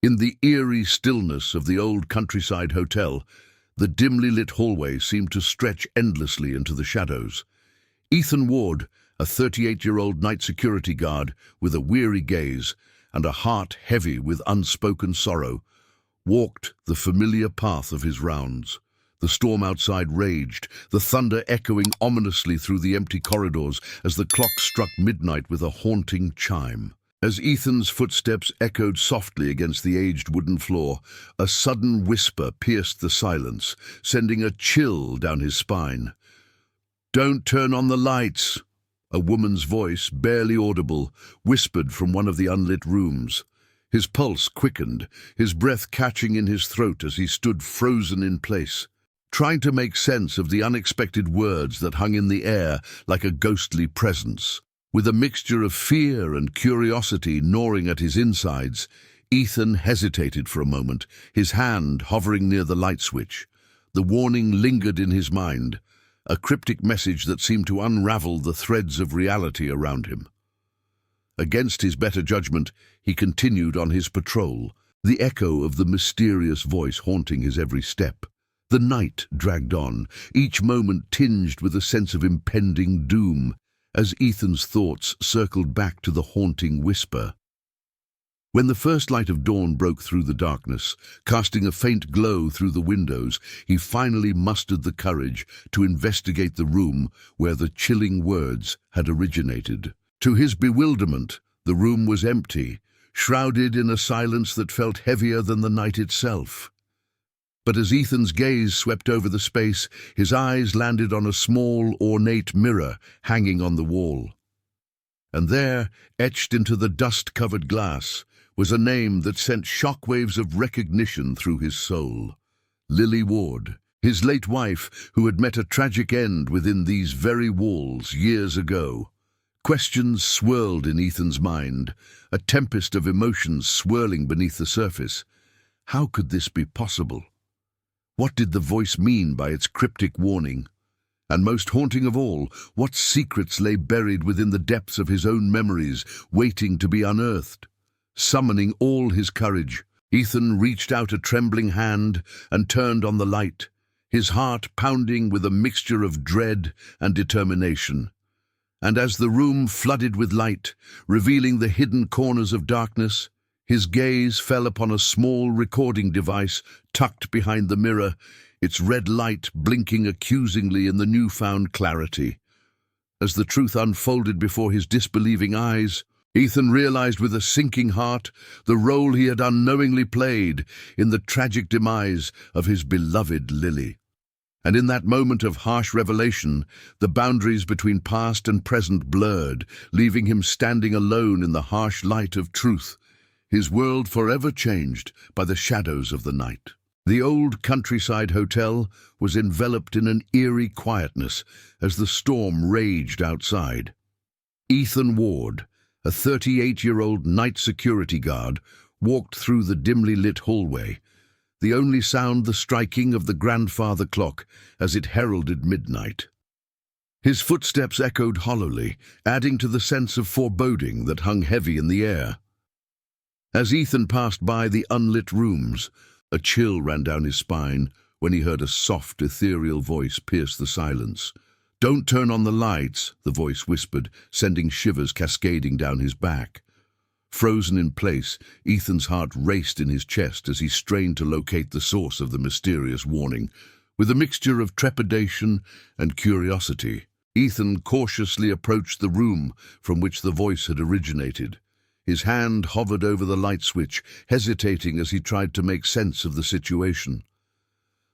In the eerie stillness of the old countryside hotel, the dimly lit hallway seemed to stretch endlessly into the shadows. Ethan Ward, a 38-year-old night security guard with a weary gaze and a heart heavy with unspoken sorrow, walked the familiar path of his rounds. The storm outside raged, the thunder echoing ominously through the empty corridors as the clock struck midnight with a haunting chime. As Ethan's footsteps echoed softly against the aged wooden floor, a sudden whisper pierced the silence, sending a chill down his spine. "Don't turn on the lights," a woman's voice, barely audible, whispered from one of the unlit rooms. His pulse quickened, his breath catching in his throat as he stood frozen in place, trying to make sense of the unexpected words that hung in the air like a ghostly presence. With a mixture of fear and curiosity gnawing at his insides, Ethan hesitated for a moment, his hand hovering near the light switch. The warning lingered in his mind, a cryptic message that seemed to unravel the threads of reality around him. Against his better judgment, he continued on his patrol, the echo of the mysterious voice haunting his every step. The night dragged on, each moment tinged with a sense of impending doom, as Ethan's thoughts circled back to the haunting whisper. When the first light of dawn broke through the darkness, casting a faint glow through the windows, he finally mustered the courage to investigate the room where the chilling words had originated. To his bewilderment, the room was empty, shrouded in a silence that felt heavier than the night itself. But as Ethan's gaze swept over the space, his eyes landed on a small, ornate mirror hanging on the wall. And there, etched into the dust-covered glass, was a name that sent shockwaves of recognition through his soul. Lily Ward, his late wife, who had met a tragic end within these very walls years ago. Questions swirled in Ethan's mind, a tempest of emotions swirling beneath the surface. How could this be possible? What did the voice mean by its cryptic warning? And most haunting of all, what secrets lay buried within the depths of his own memories, waiting to be unearthed? Summoning all his courage, Ethan reached out a trembling hand and turned on the light, his heart pounding with a mixture of dread and determination. And as the room flooded with light, revealing the hidden corners of darkness, his gaze fell upon a small recording device tucked behind the mirror, its red light blinking accusingly in the newfound clarity. As the truth unfolded before his disbelieving eyes, Ethan realized with a sinking heart the role he had unknowingly played in the tragic demise of his beloved Lily. And in that moment of harsh revelation, the boundaries between past and present blurred, leaving him standing alone in the harsh light of truth, his world forever changed by the shadows of the night. The old countryside hotel was enveloped in an eerie quietness as the storm raged outside. Ethan Ward, a 38-year-old night security guard, walked through the dimly lit hallway, the only sound the striking of the grandfather clock as it heralded midnight. His footsteps echoed hollowly, adding to the sense of foreboding that hung heavy in the air. As Ethan passed by the unlit rooms, a chill ran down his spine when he heard a soft, ethereal voice pierce the silence. "Don't turn on the lights," the voice whispered, sending shivers cascading down his back. Frozen in place, Ethan's heart raced in his chest as he strained to locate the source of the mysterious warning. With a mixture of trepidation and curiosity, Ethan cautiously approached the room from which the voice had originated. His hand hovered over the light switch, hesitating as he tried to make sense of the situation.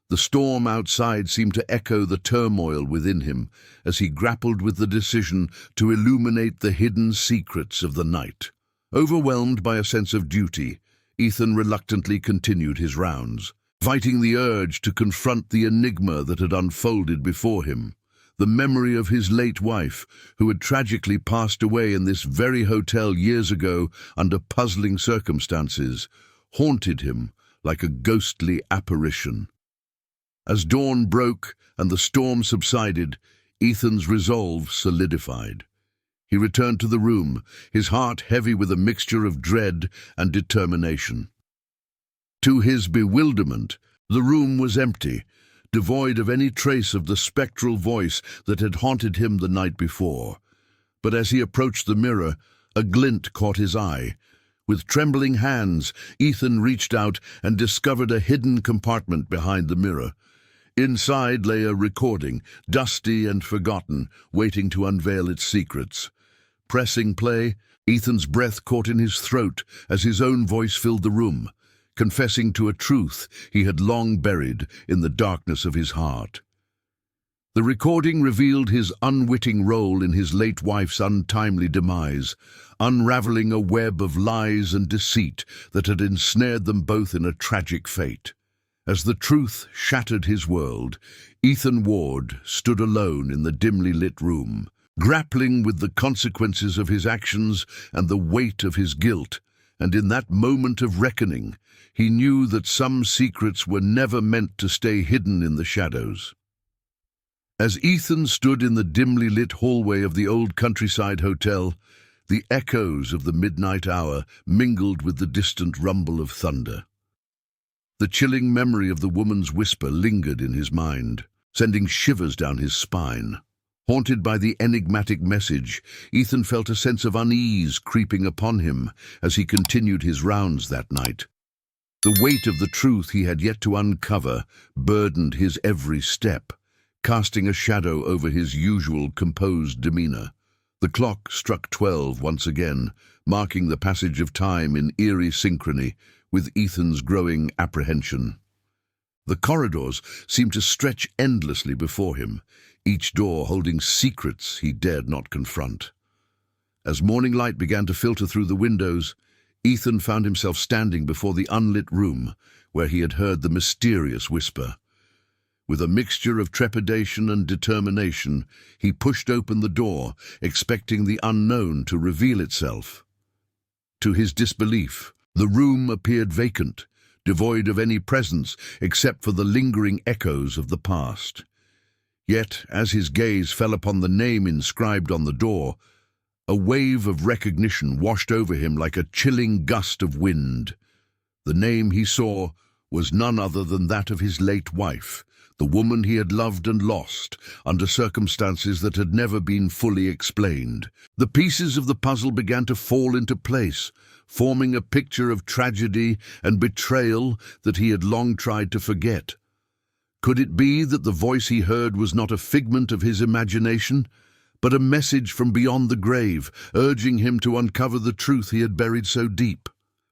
The storm outside seemed to echo the turmoil within him as he grappled with the decision to illuminate the hidden secrets of the night. Overwhelmed by a sense of duty, Ethan reluctantly continued his rounds, fighting the urge to confront the enigma that had unfolded before him. The memory of his late wife, who had tragically passed away in this very hotel years ago under puzzling circumstances, haunted him like a ghostly apparition. As dawn broke and the storm subsided, Ethan's resolve solidified. He returned to the room, his heart heavy with a mixture of dread and determination. To his bewilderment, the room was empty, devoid of any trace of the spectral voice that had haunted him the night before. But as he approached the mirror, a glint caught his eye. With trembling hands, Ethan reached out and discovered a hidden compartment behind the mirror. Inside lay a recording, dusty and forgotten, waiting to unveil its secrets. Pressing play, Ethan's breath caught in his throat as his own voice filled the room, confessing to a truth he had long buried in the darkness of his heart. The recording revealed his unwitting role in his late wife's untimely demise, unraveling a web of lies and deceit that had ensnared them both in a tragic fate. As the truth shattered his world, Ethan Ward stood alone in the dimly lit room, grappling with the consequences of his actions and the weight of his guilt. And in that moment of reckoning, he knew that some secrets were never meant to stay hidden in the shadows. As Ethan stood in the dimly lit hallway of the old countryside hotel, the echoes of the midnight hour mingled with the distant rumble of thunder. The chilling memory of the woman's whisper lingered in his mind, sending shivers down his spine. Haunted by the enigmatic message, Ethan felt a sense of unease creeping upon him as he continued his rounds that night. The weight of the truth he had yet to uncover burdened his every step, casting a shadow over his usual composed demeanor. The clock struck 12 once again, marking the passage of time in eerie synchrony with Ethan's growing apprehension. The corridors seemed to stretch endlessly before him, each door holding secrets he dared not confront. As morning light began to filter through the windows, Ethan found himself standing before the unlit room where he had heard the mysterious whisper. With a mixture of trepidation and determination, he pushed open the door, expecting the unknown to reveal itself. To his disbelief, the room appeared vacant, devoid of any presence except for the lingering echoes of the past. Yet, as his gaze fell upon the name inscribed on the door, a wave of recognition washed over him like a chilling gust of wind. The name he saw was none other than that of his late wife, the woman he had loved and lost, under circumstances that had never been fully explained. The pieces of the puzzle began to fall into place, forming a picture of tragedy and betrayal that he had long tried to forget. Could it be that the voice he heard was not a figment of his imagination, but a message from beyond the grave, urging him to uncover the truth he had buried so deep?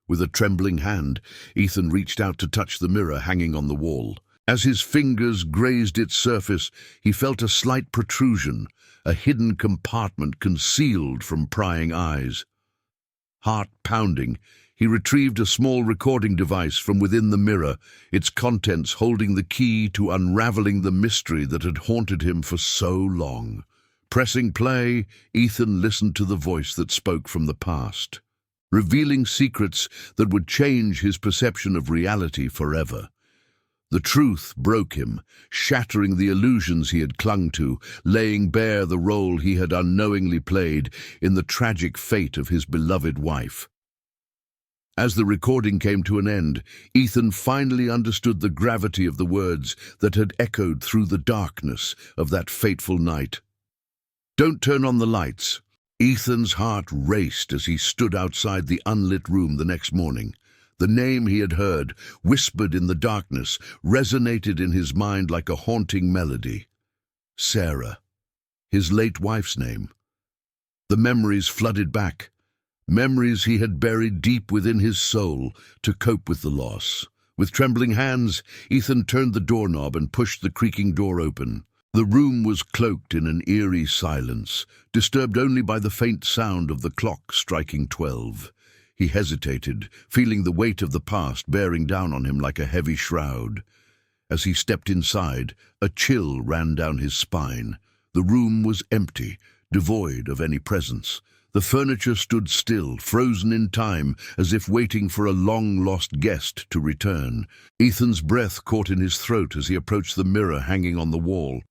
With a trembling hand, Ethan reached out to touch the mirror hanging on the wall. As his fingers grazed its surface, he felt a slight protrusion, a hidden compartment concealed from prying eyes. Heart pounding, he retrieved a small recording device from within the mirror, its contents holding the key to unraveling the mystery that had haunted him for so long. Pressing play, Ethan listened to the voice that spoke from the past, revealing secrets that would change his perception of reality forever. The truth broke him, shattering the illusions he had clung to, laying bare the role he had unknowingly played in the tragic fate of his beloved wife. As the recording came to an end, Ethan finally understood the gravity of the words that had echoed through the darkness of that fateful night. "Don't turn on the lights." Ethan's heart raced as he stood outside the unlit room the next morning. The name he had heard, whispered in the darkness, resonated in his mind like a haunting melody. Sarah, his late wife's name. The memories flooded back, memories he had buried deep within his soul to cope with the loss. With trembling hands, Ethan turned the doorknob and pushed the creaking door open. The room was cloaked in an eerie silence, disturbed only by the faint sound of the clock striking 12. He hesitated, feeling the weight of the past bearing down on him like a heavy shroud. As he stepped inside, a chill ran down his spine. The room was empty, devoid of any presence. The furniture stood still, frozen in time, as if waiting for a long-lost guest to return. Ethan's breath caught in his throat as he approached the mirror hanging on the wall.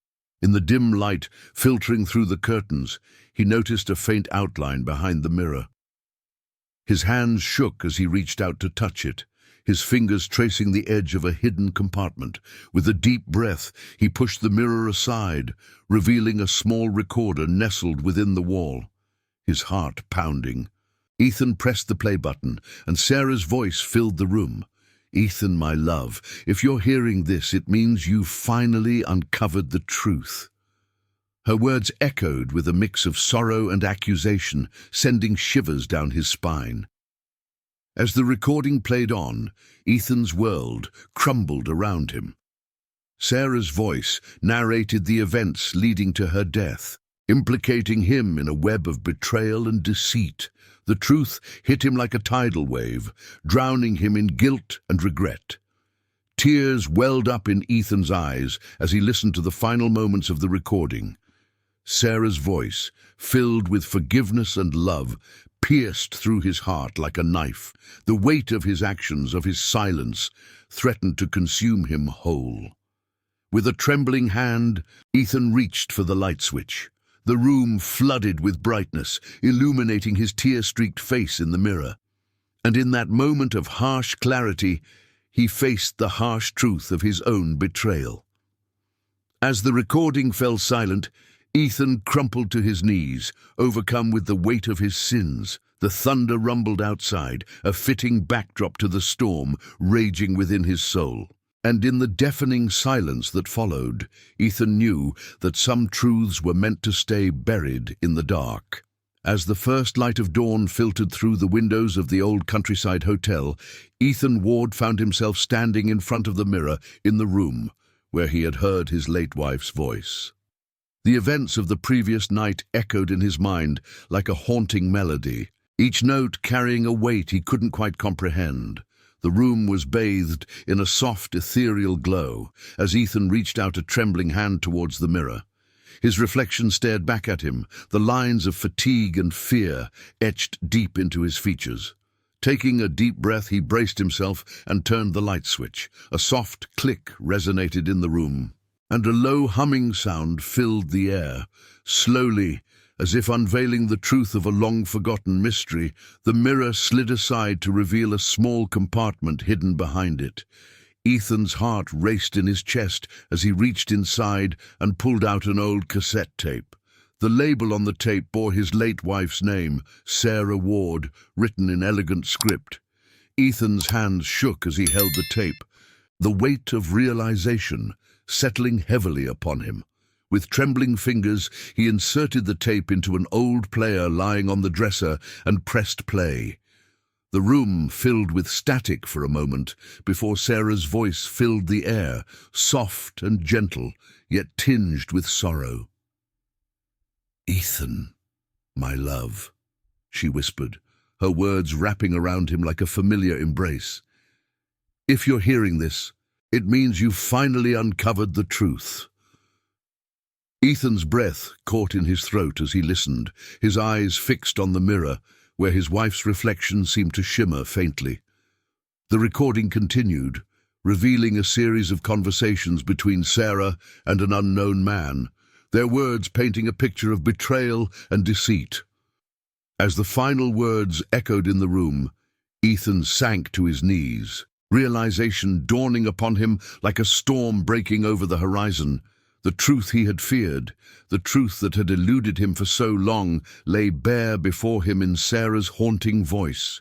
In the dim light filtering through the curtains, he noticed a faint outline behind the mirror. His hands shook as he reached out to touch it, his fingers tracing the edge of a hidden compartment. With a deep breath, he pushed the mirror aside, revealing a small recorder nestled within the wall. His heart pounding. Ethan pressed the play button, and Sarah's voice filled the room. "Ethan, my love, if you're hearing this, it means you've finally uncovered the truth." Her words echoed with a mix of sorrow and accusation, sending shivers down his spine. As the recording played on, Ethan's world crumbled around him. Sarah's voice narrated the events leading to her death, implicating him in a web of betrayal and deceit. The truth hit him like a tidal wave, drowning him in guilt and regret. Tears welled up in Ethan's eyes as he listened to the final moments of the recording. Sarah's voice, filled with forgiveness and love, pierced through his heart like a knife. The weight of his actions, of his silence, threatened to consume him whole. With a trembling hand, Ethan reached for the light switch. The room flooded with brightness, illuminating his tear-streaked face in the mirror. And in that moment of harsh clarity, he faced the harsh truth of his own betrayal. As the recording fell silent, Ethan crumpled to his knees, overcome with the weight of his sins. The thunder rumbled outside, a fitting backdrop to the storm raging within his soul. And in the deafening silence that followed, Ethan knew that some truths were meant to stay buried in the dark. As the first light of dawn filtered through the windows of the old countryside hotel, Ethan Ward found himself standing in front of the mirror in the room where he had heard his late wife's voice. The events of the previous night echoed in his mind like a haunting melody, each note carrying a weight he couldn't quite comprehend. The room was bathed in a soft, ethereal glow as Ethan reached out a trembling hand towards the mirror. His reflection stared back at him, the lines of fatigue and fear etched deep into his features. Taking a deep breath, he braced himself and turned the light switch. A soft click resonated in the room, and a low humming sound filled the air. Slowly, as if unveiling the truth of a long-forgotten mystery, the mirror slid aside to reveal a small compartment hidden behind it. Ethan's heart raced in his chest as he reached inside and pulled out an old cassette tape. The label on the tape bore his late wife's name, Sarah Ward, written in elegant script. Ethan's hands shook as he held the tape, the weight of realization settling heavily upon him. With trembling fingers, he inserted the tape into an old player lying on the dresser and pressed play. The room filled with static for a moment before Sarah's voice filled the air, soft and gentle, yet tinged with sorrow. "Ethan, my love," she whispered, her words wrapping around him like a familiar embrace. "If you're hearing this, it means you've finally uncovered the truth." Ethan's breath caught in his throat as he listened, his eyes fixed on the mirror, where his wife's reflection seemed to shimmer faintly. The recording continued, revealing a series of conversations between Sarah and an unknown man, their words painting a picture of betrayal and deceit. As the final words echoed in the room, Ethan sank to his knees, realization dawning upon him like a storm breaking over the horizon. The truth he had feared, the truth that had eluded him for so long, lay bare before him in Sarah's haunting voice.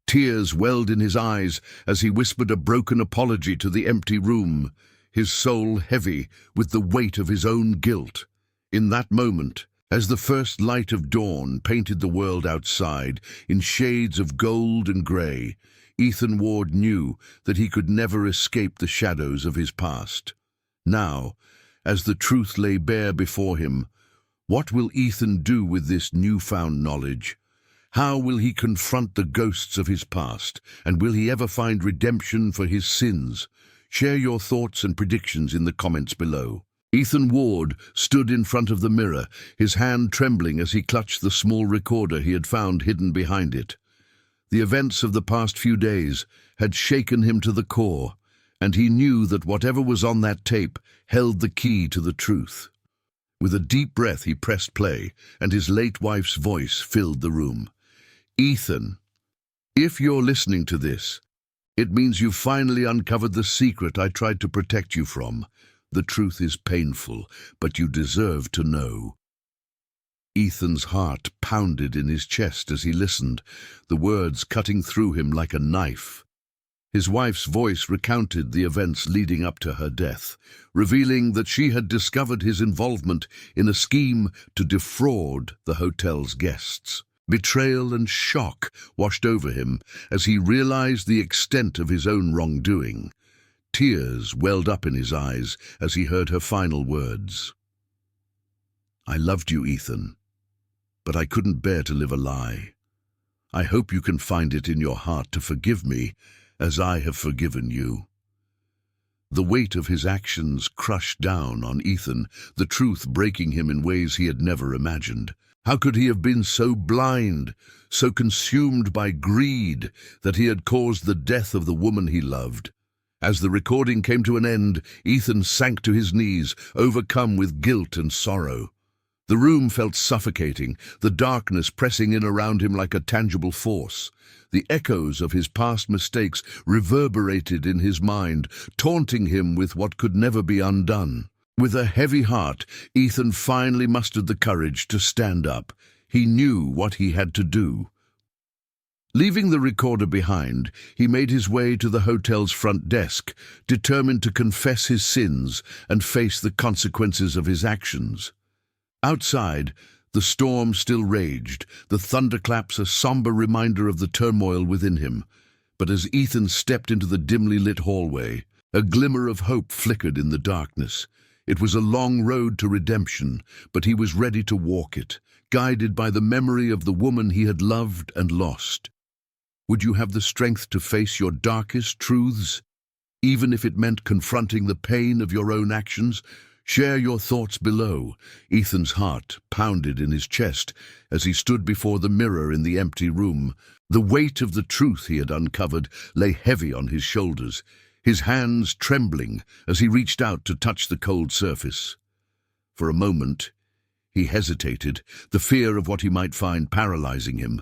Tears welled in his eyes as he whispered a broken apology to the empty room, his soul heavy with the weight of his own guilt. In that moment, as the first light of dawn painted the world outside in shades of gold and grey, Ethan Ward knew that he could never escape the shadows of his past. Now, as the truth lay bare before him, what will Ethan do with this newfound knowledge? How will he confront the ghosts of his past, and will he ever find redemption for his sins? Share your thoughts and predictions in the comments below. Ethan Ward stood in front of the mirror, his hand trembling as he clutched the small recorder he had found hidden behind it. The events of the past few days had shaken him to the core, and he knew that whatever was on that tape held the key to the truth. With a deep breath, he pressed play, and his late wife's voice filled the room. "Ethan, if you're listening to this, It means you've finally uncovered the secret I tried to protect you from. The truth is painful, but you deserve to know." Ethan's heart pounded in his chest as he listened, the words cutting through him like a knife. His wife's voice recounted the events leading up to her death, revealing that she had discovered his involvement in a scheme to defraud the hotel's guests. Betrayal and shock washed over him as he realized the extent of his own wrongdoing. Tears welled up in his eyes as he heard her final words. "I loved you, Ethan, but I couldn't bear to live a lie. I hope you can find it in your heart to forgive me as I have forgiven you." The weight of his actions crushed down on Ethan, the truth breaking him in ways he had never imagined. How could he have been so blind, so consumed by greed, that he had caused the death of the woman he loved? As the recording came to an end, Ethan sank to his knees, overcome with guilt and sorrow. The room felt suffocating, the darkness pressing in around him like a tangible force. The echoes of his past mistakes reverberated in his mind, taunting him with what could never be undone. With a heavy heart, Ethan finally mustered the courage to stand up. He knew what he had to do. Leaving the recorder behind, he made his way to the hotel's front desk, determined to confess his sins and face the consequences of his actions. Outside, the storm still raged, the thunderclaps a somber reminder of the turmoil within him. But as Ethan stepped into the dimly lit hallway, a glimmer of hope flickered in the darkness. It was a long road to redemption, but he was ready to walk it, guided by the memory of the woman he had loved and lost. Would you have the strength to face your darkest truths, even if it meant confronting the pain of your own actions? Share your thoughts below. Ethan's heart pounded in his chest as he stood before the mirror in the empty room. The weight of the truth he had uncovered lay heavy on his shoulders, his hands trembling as he reached out to touch the cold surface. For a moment, he hesitated, the fear of what he might find paralyzing him.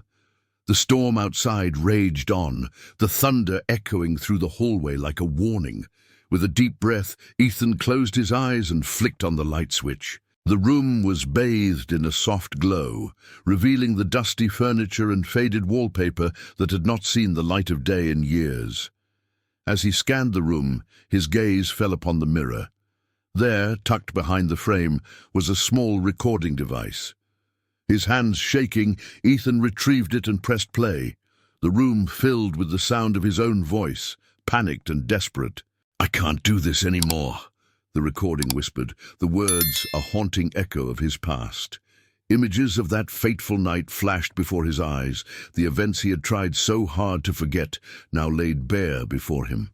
The storm outside raged on, the thunder echoing through the hallway like a warning. With a deep breath, Ethan closed his eyes and flicked on the light switch. The room was bathed in a soft glow, revealing the dusty furniture and faded wallpaper that had not seen the light of day in years. As he scanned the room, his gaze fell upon the mirror. There, tucked behind the frame, was a small recording device. His hands shaking, Ethan retrieved it and pressed play. The room filled with the sound of his own voice, panicked and desperate. "I can't do this anymore," the recording whispered, the words a haunting echo of his past. Images of that fateful night flashed before his eyes, the events he had tried so hard to forget, now laid bare before him.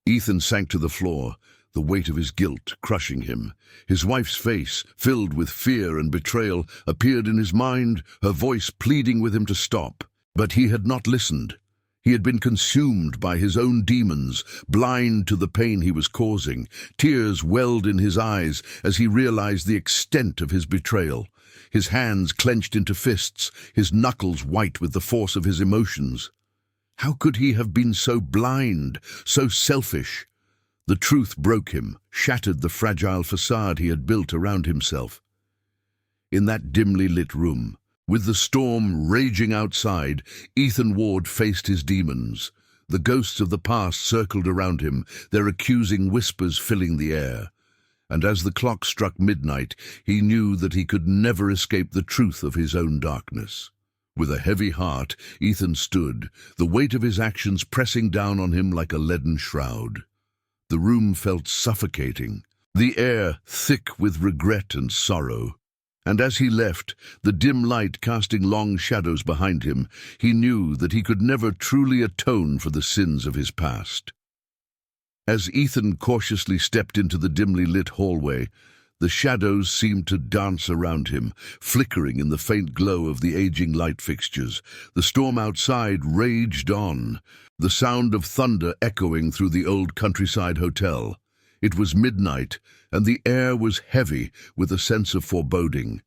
Ethan sank to the floor, the weight of his guilt crushing him. His wife's face, filled with fear and betrayal, appeared in his mind, her voice pleading with him to stop. But he had not listened. He had been consumed by his own demons, blind to the pain he was causing. Tears welled in his eyes as he realized the extent of his betrayal. His hands clenched into fists, his knuckles white with the force of his emotions. How could he have been so blind, so selfish? The truth broke him, shattered the fragile facade he had built around himself. In that dimly lit room, with the storm raging outside, Ethan Ward faced his demons. The ghosts of the past circled around him, their accusing whispers filling the air. And as the clock struck midnight, he knew that he could never escape the truth of his own darkness. With a heavy heart, Ethan stood, the weight of his actions pressing down on him like a leaden shroud. The room felt suffocating, the air thick with regret and sorrow. And as he left, the dim light casting long shadows behind him, he knew that he could never truly atone for the sins of his past. As Ethan cautiously stepped into the dimly lit hallway, the shadows seemed to dance around him, flickering in the faint glow of the aging light fixtures. The storm outside raged on, the sound of thunder echoing through the old countryside hotel. It was midnight, and the air was heavy with a sense of foreboding.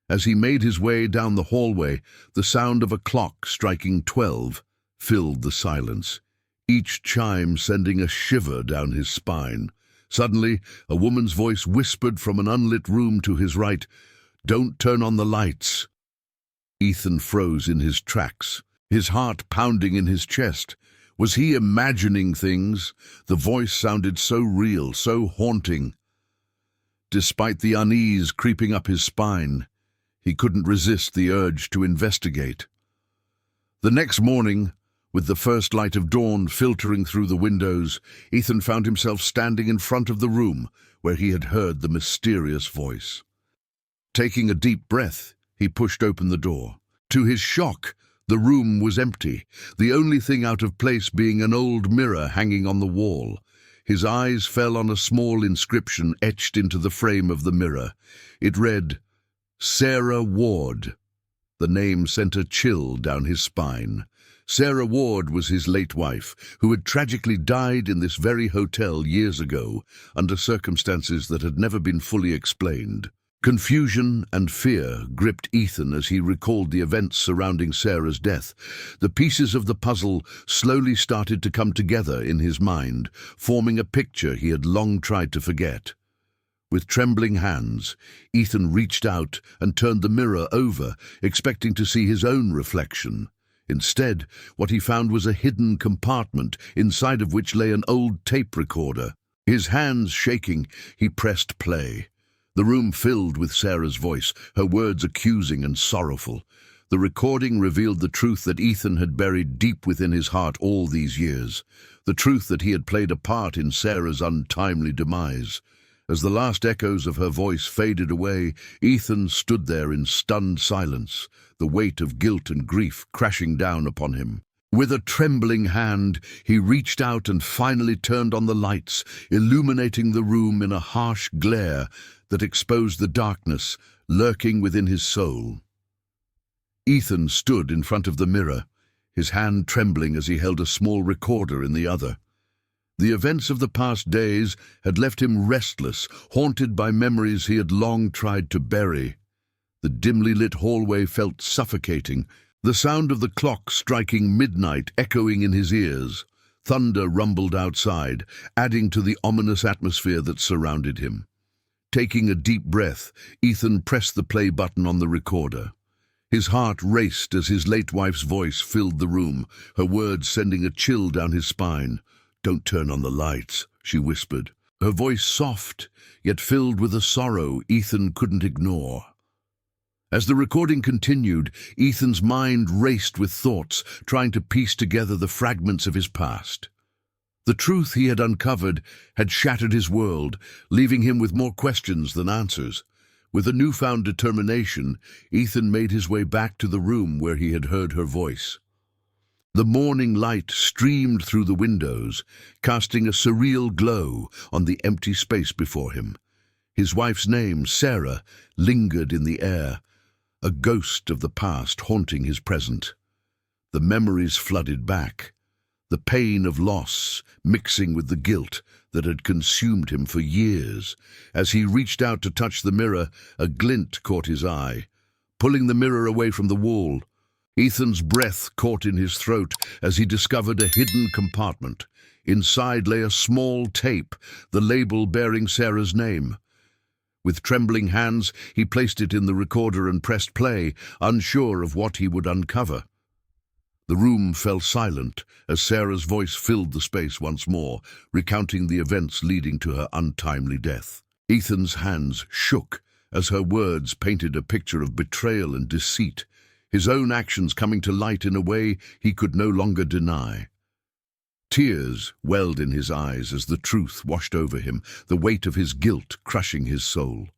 As he made his way down the hallway, the sound of a clock striking 12 filled the silence. each chime sending a shiver down his spine. Suddenly, a woman's voice whispered from an unlit room to his right, "Don't turn on the lights." Ethan froze in his tracks, his heart pounding in his chest. Was he imagining things? The voice sounded so real, so haunting. Despite the unease creeping up his spine, he couldn't resist the urge to investigate. The next morning, with the first light of dawn filtering through the windows, Ethan found himself standing in front of the room where he had heard the mysterious voice. Taking a deep breath, he pushed open the door. To his shock, the room was empty, the only thing out of place being an old mirror hanging on the wall. His eyes fell on a small inscription etched into the frame of the mirror. It read, "Sarah Ward." The name sent a chill down his spine. Sarah Ward was his late wife, who had tragically died in this very hotel years ago, under circumstances that had never been fully explained. Confusion and fear gripped Ethan as he recalled the events surrounding Sarah's death. The pieces of the puzzle slowly started to come together in his mind, forming a picture he had long tried to forget. With trembling hands, Ethan reached out and turned the mirror over, expecting to see his own reflection. Instead, what he found was a hidden compartment, inside of which lay an old tape recorder. His hands shaking, he pressed play. The room filled with Sarah's voice, her words accusing and sorrowful. The recording revealed the truth that Ethan had buried deep within his heart all these years, the truth that he had played a part in Sarah's untimely demise. As the last echoes of her voice faded away, Ethan stood there in stunned silence, the weight of guilt and grief crashing down upon him. With a trembling hand, he reached out and finally turned on the lights, illuminating the room in a harsh glare that exposed the darkness lurking within his soul. Ethan stood in front of the mirror, his hand trembling as he held a small recorder in the other. The events of the past days had left him restless, haunted by memories he had long tried to bury. The dimly lit hallway felt suffocating, the sound of the clock striking midnight echoing in his ears. Thunder rumbled outside, adding to the ominous atmosphere that surrounded him. Taking a deep breath, Ethan pressed the play button on the recorder. His heart raced as his late wife's voice filled the room, her words sending a chill down his spine. "Don't turn on the lights," she whispered, her voice soft, yet filled with a sorrow Ethan couldn't ignore. As the recording continued, Ethan's mind raced with thoughts, trying to piece together the fragments of his past. The truth he had uncovered had shattered his world, leaving him with more questions than answers. With a newfound determination, Ethan made his way back to the room where he had heard her voice. The morning light streamed through the windows, casting a surreal glow on the empty space before him. His wife's name, Sarah, lingered in the air, a ghost of the past haunting his present. The memories flooded back, the pain of loss mixing with the guilt that had consumed him for years. As he reached out to touch the mirror, a glint caught his eye. Pulling the mirror away from the wall, Ethan's breath caught in his throat as he discovered a hidden compartment. Inside lay a small tape, the label bearing Sarah's name. With trembling hands, he placed it in the recorder and pressed play, unsure of what he would uncover. The room fell silent as Sarah's voice filled the space once more, recounting the events leading to her untimely death. Ethan's hands shook as her words painted a picture of betrayal and deceit, his own actions coming to light in a way he could no longer deny. Tears welled in his eyes as the truth washed over him, the weight of his guilt crushing his soul.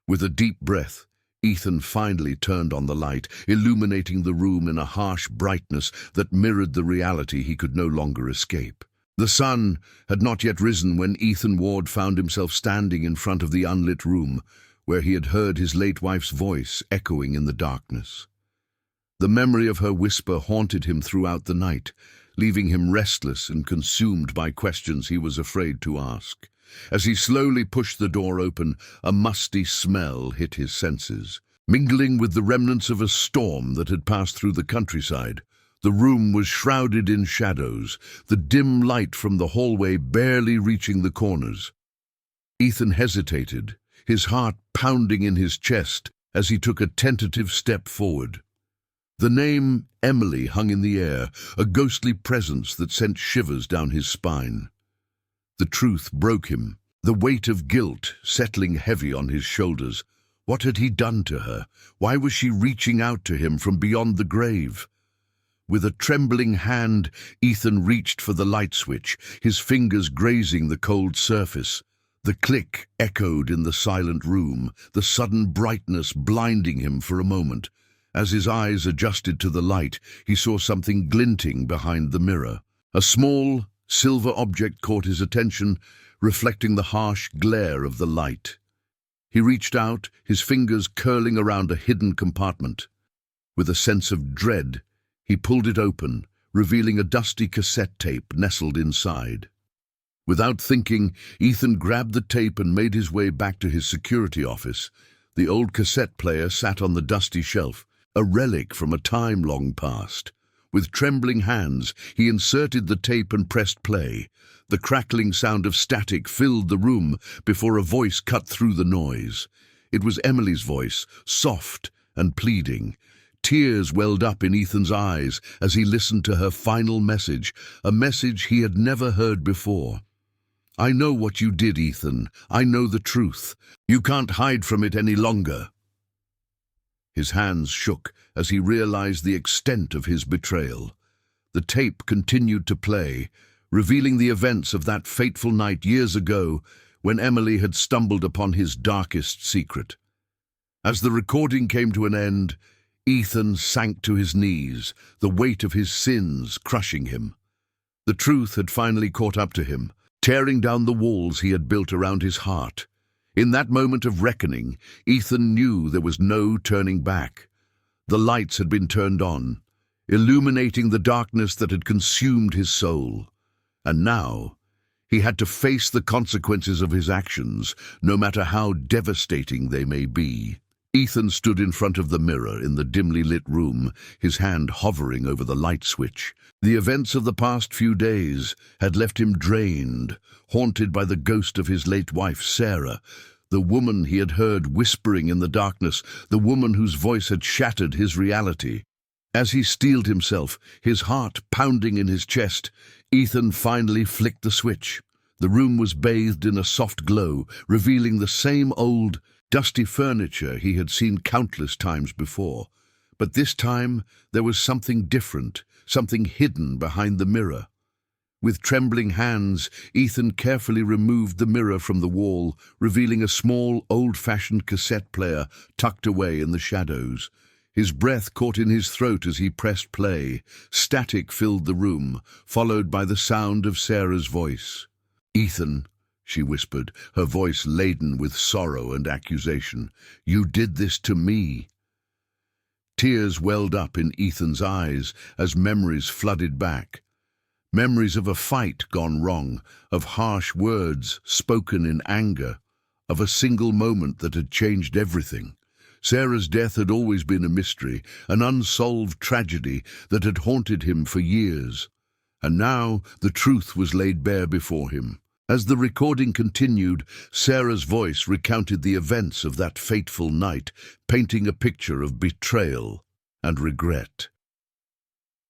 With a deep breath, Ethan finally turned on the light, illuminating the room in a harsh brightness that mirrored the reality he could no longer escape. The sun had not yet risen when Ethan Ward found himself standing in front of the unlit room, where he had heard his late wife's voice echoing in the darkness. The memory of her whisper haunted him throughout the night, leaving him restless and consumed by questions he was afraid to ask. As he slowly pushed the door open, a musty smell hit his senses. Mingling with the remnants of a storm that had passed through the countryside, The room was shrouded in shadows, the dim light from the hallway barely reaching the corners. Ethan hesitated, his heart pounding in his chest as he took a tentative step forward. The name Emily hung in the air, a ghostly presence that sent shivers down his spine. The truth broke him, the weight of guilt settling heavy on his shoulders. What had he done to her? Why was she reaching out to him from beyond the grave? With a trembling hand, Ethan reached for the light switch, his fingers grazing the cold surface. The click echoed in the silent room, the sudden brightness blinding him for a moment. As his eyes adjusted to the light, he saw something glinting behind the mirror. A small, silver object caught his attention, reflecting the harsh glare of the light. He reached out, his fingers curling around a hidden compartment. With a sense of dread, he pulled it open, revealing a dusty cassette tape nestled inside. Without thinking, Ethan grabbed the tape and made his way back to his security office. The old cassette player sat on the dusty shelf, a relic from a time long past. With trembling hands, he inserted the tape and pressed play. The crackling sound of static filled the room before a voice cut through the noise. It was Emily's voice, soft and pleading. Tears welled up in Ethan's eyes as he listened to her final message, a message he had never heard before. "I know what you did, Ethan. I know the truth. You can't hide from it any longer." His hands shook as he realized the extent of his betrayal. The tape continued to play, revealing the events of that fateful night years ago when Emily had stumbled upon his darkest secret. As the recording came to an end, Ethan sank to his knees, the weight of his sins crushing him. The truth had finally caught up to him, tearing down the walls he had built around his heart. In that moment of reckoning, Ethan knew there was no turning back. The lights had been turned on, illuminating the darkness that had consumed his soul. And now, he had to face the consequences of his actions, no matter how devastating they may be. Ethan stood in front of the mirror in the dimly lit room, his hand hovering over the light switch. The events of the past few days had left him drained, haunted by the ghost of his late wife, Sarah, the woman he had heard whispering in the darkness, the woman whose voice had shattered his reality. As he steeled himself, his heart pounding in his chest, Ethan finally flicked the switch. The room was bathed in a soft glow, revealing the same old, dusty furniture he had seen countless times before. But this time there was something different, something hidden behind the mirror. With trembling hands, Ethan carefully removed the mirror from the wall, revealing a small, old-fashioned cassette player tucked away in the shadows. His breath caught in his throat as he pressed play. Static filled the room, followed by the sound of Sarah's voice. "Ethan," she whispered, her voice laden with sorrow and accusation, "you did this to me." Tears welled up in Ethan's eyes as memories flooded back. Memories of a fight gone wrong, of harsh words spoken in anger, of a single moment that had changed everything. Sarah's death had always been a mystery, an unsolved tragedy that had haunted him for years. And now the truth was laid bare before him. As the recording continued, Sarah's voice recounted the events of that fateful night, painting a picture of betrayal and regret.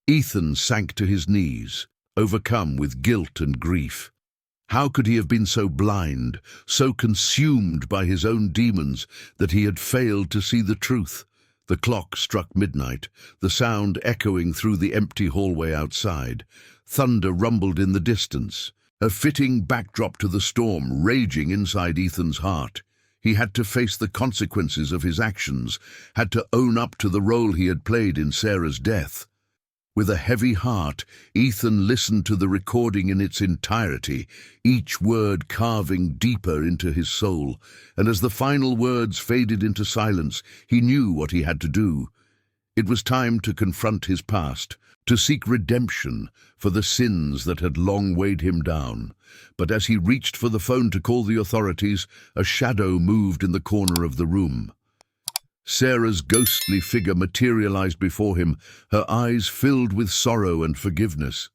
Ethan sank to his knees, overcome with guilt and grief. How could he have been so blind, so consumed by his own demons, that he had failed to see the truth? The clock struck midnight, the sound echoing through the empty hallway outside. Thunder rumbled in the distance, a fitting backdrop to the storm raging inside Ethan's heart. He had to face the consequences of his actions, had to own up to the role he had played in Sarah's death. With a heavy heart, Ethan listened to the recording in its entirety, each word carving deeper into his soul, and as the final words faded into silence, he knew what he had to do. It was time to confront his past, to seek redemption for the sins that had long weighed him down. But as he reached for the phone to call the authorities, a shadow moved in the corner of the room. Sarah's ghostly figure materialized before him, her eyes filled with sorrow and forgiveness.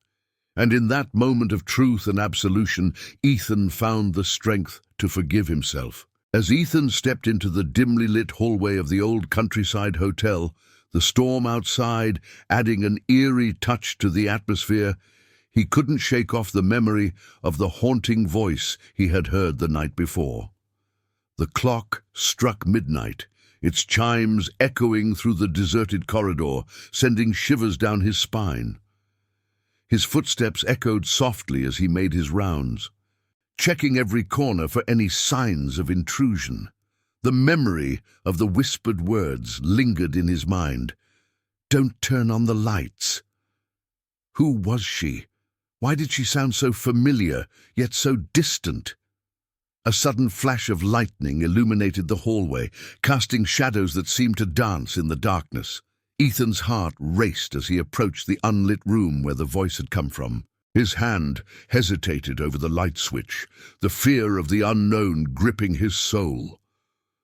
And in that moment of truth and absolution, Ethan found the strength to forgive himself. As Ethan stepped into the dimly lit hallway of the old countryside hotel, the storm outside adding an eerie touch to the atmosphere, he couldn't shake off the memory of the haunting voice he had heard the night before. The clock struck midnight, its chimes echoing through the deserted corridor, sending shivers down his spine. His footsteps echoed softly as he made his rounds, checking every corner for any signs of intrusion. The memory of the whispered words lingered in his mind. "Don't turn on the lights." Who was she? Why did she sound so familiar, yet so distant? A sudden flash of lightning illuminated the hallway, casting shadows that seemed to dance in the darkness. Ethan's heart raced as he approached the unlit room where the voice had come from. His hand hesitated over the light switch, the fear of the unknown gripping his soul.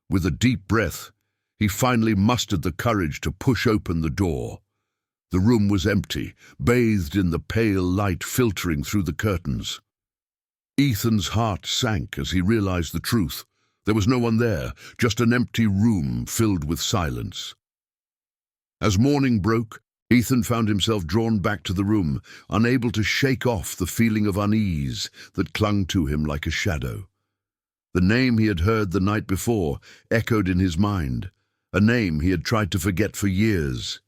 With a deep breath, he finally mustered the courage to push open the door. The room was empty, bathed in the pale light filtering through the curtains. Ethan's heart sank as he realized the truth. There was no one there, just an empty room filled with silence. As morning broke, Ethan found himself drawn back to the room, unable to shake off the feeling of unease that clung to him like a shadow. The name he had heard the night before echoed in his mind, a name he had tried to forget for years.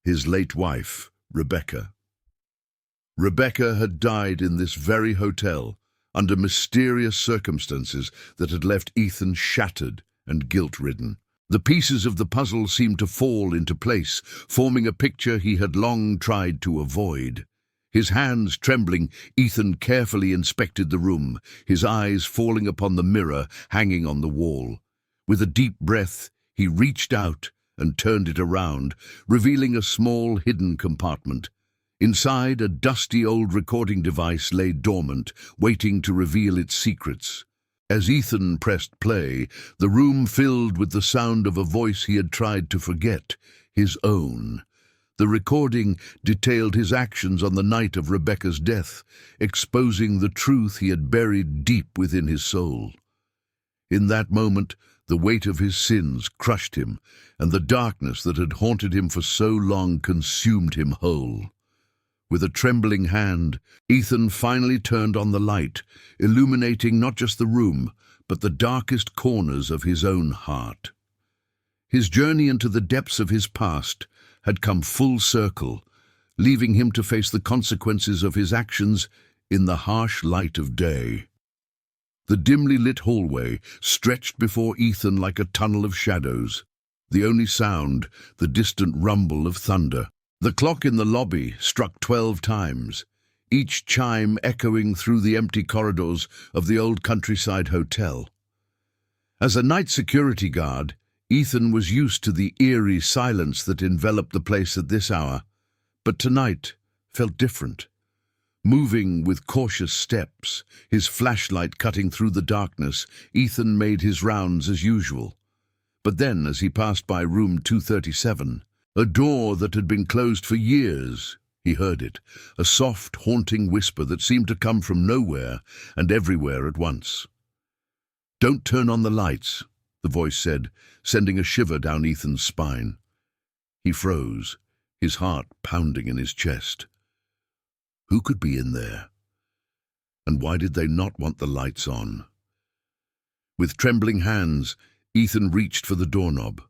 His late wife, Rebecca. Rebecca had died in this very hotel, under mysterious circumstances that had left Ethan shattered and guilt-ridden. The pieces of the puzzle seemed to fall into place, forming a picture he had long tried to avoid. His hands trembling, Ethan carefully inspected the room, his eyes falling upon the mirror hanging on the wall. With a deep breath, he reached out and turned it around, revealing a small hidden compartment. Inside, a dusty old recording device lay dormant, waiting to reveal its secrets. As Ethan pressed play, the room filled with the sound of a voice he had tried to forget, his own. The recording detailed his actions on the night of Rebecca's death, exposing the truth he had buried deep within his soul. In that moment, the weight of his sins crushed him, and the darkness that had haunted him for so long consumed him whole. With a trembling hand, Ethan finally turned on the light, illuminating not just the room, but the darkest corners of his own heart. His journey into the depths of his past had come full circle, leaving him to face the consequences of his actions in the harsh light of day. The dimly lit hallway stretched before Ethan like a tunnel of shadows, the only sound the distant rumble of thunder. The clock in the lobby struck 12 times, each chime echoing through the empty corridors of the old countryside hotel. As a night security guard, Ethan was used to the eerie silence that enveloped the place at this hour, but tonight felt different. Moving with cautious steps, his flashlight cutting through the darkness, Ethan made his rounds as usual. But then, as he passed by room 237, a door that had been closed for years, he heard it, a soft, haunting whisper that seemed to come from nowhere and everywhere at once. "Don't turn on the lights," the voice said, sending a shiver down Ethan's spine. He froze, his heart pounding in his chest. Who could be in there? And why did they not want the lights on? With trembling hands, Ethan reached for the doorknob,